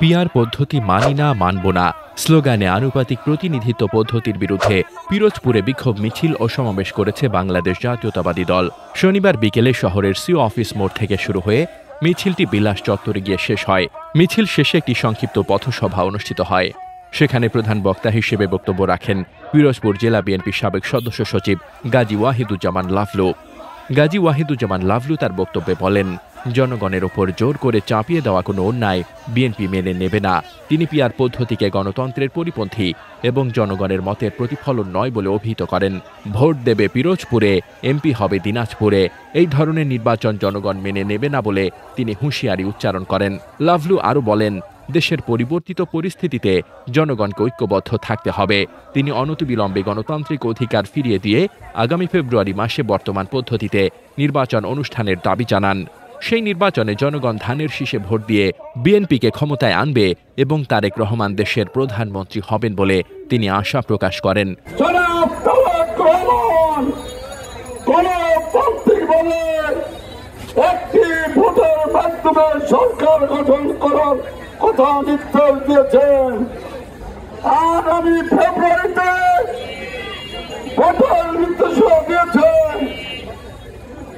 PR পদ্ধতি মানি না, মানব না স্লোগানে আনুপাতিক প্রতিনিধিত্ব পদ্ধতির বিরুদ্ধে পিরোজপুরে বিক্ষোভ মিছিল ও সমাবেশ করেছে বাংলাদেশ জাতীয়তাবাদী দল। শনিবার বিকেলে শহরের সিও অফিস মোড় থেকে শুরু হয়ে মিছিলটি বিলাস চত্বরে গিয়ে শেষ হয়। মিছিল শেষে একটি সংক্ষিপ্ত পথসভা অনুষ্ঠিত হয়। সেখানে প্রধান বক্তা হিসেবে বক্তব্য রাখেন পিরোজপুর জেলা বিএনপির সাবেক সদস্য সচিব গাজী ওয়াহিদুজ্জামান লাভলু। গাজী ওয়াহিদুজ্জামান লাভলু তার বক্তব্যে বলেন, জনগণের ওপর জোর করে চাপিয়ে দেওয়া কোনো অন্যায় বিএনপি মেনে নেবে না। তিনি পিআর পদ্ধতিকে গণতন্ত্রের পরিপন্থী এবং জনগণের মতের প্রতিফলন নয় বলে অভিহিত করেন। ভোট দেবে পিরোজপুরে, এমপি হবে দিনাজপুরে, এই ধরনের নির্বাচন জনগণ মেনে নেবে না বলে তিনি হুঁশিয়ারি উচ্চারণ করেন। লাভলু আরও বলেন, দেশের পরিবর্তিত পরিস্থিতিতে জনগণকে ঐক্যবদ্ধ থাকতে হবে। তিনি অনতিবিলম্বে গণতান্ত্রিক অধিকার ফিরিয়ে দিয়ে আগামী ফেব্রুয়ারি মাসে বর্তমান পদ্ধতিতে নির্বাচন অনুষ্ঠানের দাবি জানান। সেই নির্বাচনে জনগণ ধানের শীষে ভোট দিয়ে বিএনপিকে ক্ষমতায় আনবে এবং তারেক রহমান দেশের প্রধানমন্ত্রী হবেন বলে তিনি আশা প্রকাশ করেন। একটি ভোটের মাধ্যমে সরকার গঠন করার কথা নির্দেশ দিয়েছেন। আগামী ফেব্রুয়ারিতে ভোটের নির্দেশনা দিয়েছেন।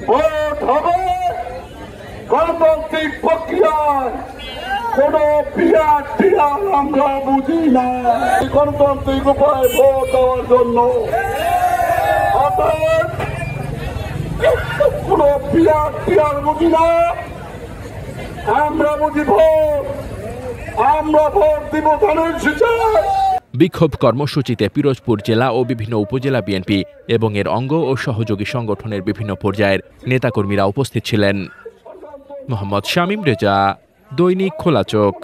ভোট হবে গণতান্ত্রিক প্রক্রিয়ায়, কোন পিআর টিআর আমরা বুঝি না। গণতান্ত্রিক উপায়ে ভোট দেওয়ার জন্য কোন পিআর টিআর বুঝি না, আমরা বুঝি ভোট। আমরা ভোট দিব ধানের শীষে। বিক্ষোভ কর্মসূচিতে পিরোজপুর জেলা ও বিভিন্ন উপজেলা বিএনপি এবং এর অঙ্গ ও সহযোগী সংগঠনের বিভিন্ন পর্যায়ের নেতাকর্মীরা উপস্থিত ছিলেন। মোহাম্মদ শামীম রেজা, দৈনিক খোলা চোখ।